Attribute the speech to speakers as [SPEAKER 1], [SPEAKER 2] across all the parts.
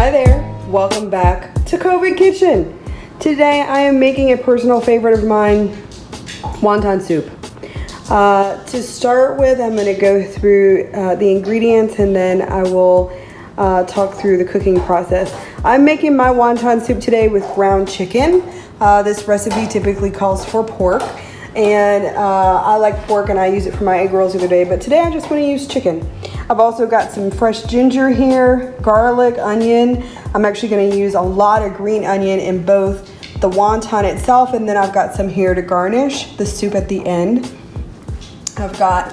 [SPEAKER 1] Hi there, welcome back to COVID Kitchen. Today I am making a personal favorite of mine, wonton soup. To start with, I'm going to go through the ingredients and then I will talk through the cooking process. I'm making my wonton soup today with ground chicken. This recipe typically calls for pork, and I like pork and I use it for my egg rolls the other day, but today I just want to use chicken. I've also got some fresh ginger here, garlic, onion. I'm actually going to use a lot of green onion in both the wonton itself, and then I've got some here to garnish the soup at the end. I've got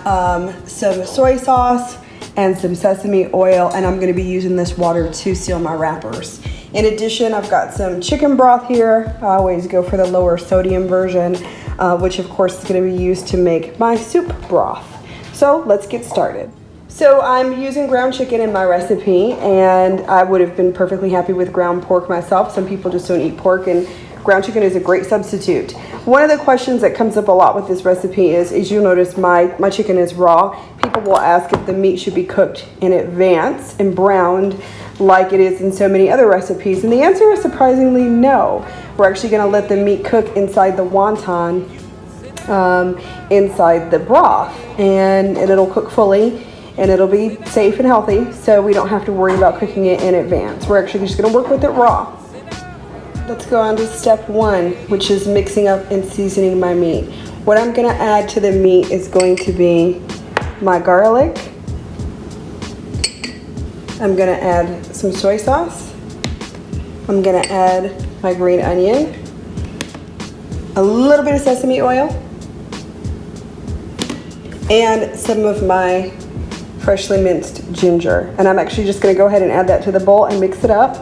[SPEAKER 1] some soy sauce and some sesame oil, and I'm going to be using this water to seal my wrappers. In addition, I've got some chicken broth here. I always go for the lower sodium version, which of course is going to be used to make my soup broth. So let's get started. So I'm using ground chicken in my recipe, and I would have been perfectly happy with ground pork myself. Some people just don't eat pork, and ground chicken is a great substitute. One of the questions that comes up a lot with this recipe is you'll notice my chicken is raw. People will ask if the meat should be cooked in advance and browned like it is in so many other recipes, and the answer is surprisingly no. We're actually going to let the meat cook inside the wonton, inside the broth, and it'll cook fully and it'll be safe and healthy, so we don't have to worry about cooking it in advance. We're actually just going to work with it raw. Let's go on to step one, which is mixing up and seasoning my meat. What I'm going to add to the meat is going to be my garlic. I'm going to add some soy sauce. I'm going to add my green onion, a little bit of sesame oil, and some of my freshly minced ginger. And I'm actually just going to go ahead and add that to the bowl and mix it up.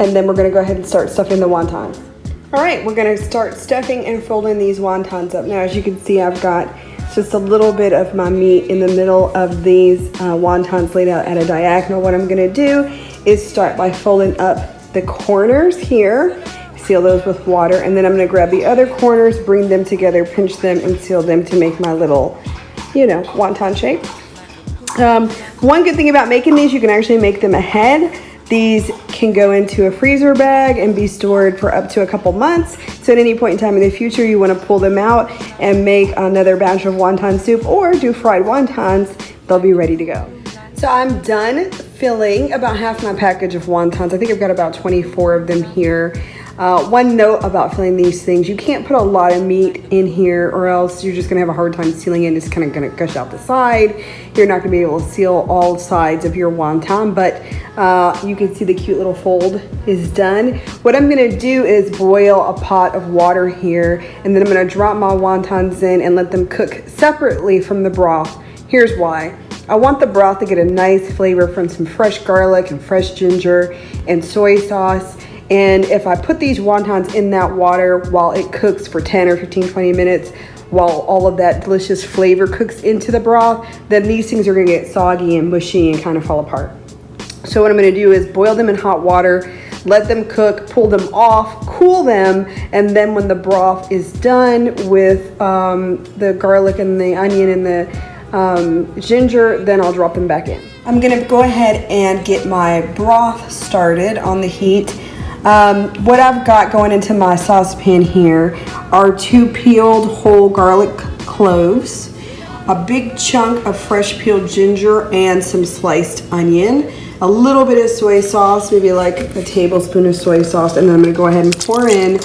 [SPEAKER 1] And then we're going to go ahead and start stuffing the wontons. All right, we're going to start stuffing and folding these wontons up. Now, as you can see, I've got just a little bit of my meat in the middle of these wontons laid out at a diagonal. What I'm going to do is start by folding up the corners here, seal those with water, and then I'm going to grab the other corners, bring them together, pinch them, and seal them to make my little, wonton shape. One good thing about making these, you can actually make them ahead. These can go into a freezer bag and be stored for up to a couple months. So at any point in time in the future, you want to pull them out and make another batch of wonton soup or do fried wontons. They'll be ready to go. So I'm done filling about half my package of wontons. I think I've got about 24 of them here. One note about filling these things, you can't put a lot of meat in here or else you're just going to have a hard time sealing it. It's kind of going to gush out the side. You're not going to be able to seal all sides of your wonton, but you can see the cute little fold is done. What I'm going to do is boil a pot of water here, and then I'm going to drop my wontons in and let them cook separately from the broth. Here's why. I want the broth to get a nice flavor from some fresh garlic and fresh ginger and soy sauce. And if I put these wontons in that water while it cooks for 10 or 15, 20 minutes, while all of that delicious flavor cooks into the broth, then these things are gonna get soggy and mushy and kind of fall apart. So what I'm gonna do is boil them in hot water, let them cook, pull them off, cool them, and then when the broth is done with the garlic and the onion and the ginger, then I'll drop them back in. I'm gonna go ahead and get my broth started on the heat. What I've got going into my saucepan here are 2 peeled whole garlic cloves, a big chunk of fresh peeled ginger, and some sliced onion, a little bit of soy sauce, maybe like a tablespoon of soy sauce, and then I'm going to go ahead and pour in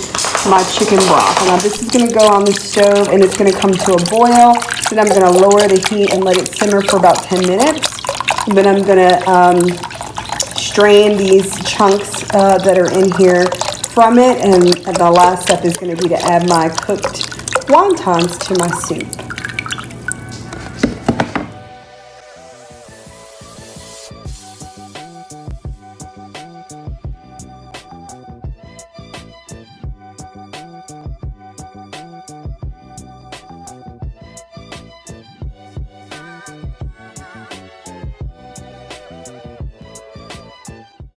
[SPEAKER 1] my chicken broth. Now this is going to go on the stove and it's going to come to a boil. Then I'm going to lower the heat and let it simmer for about 10 minutes. And then I'm going to strain these chunks that are in here from it, and the last step is going to be to add my cooked wontons to my soup.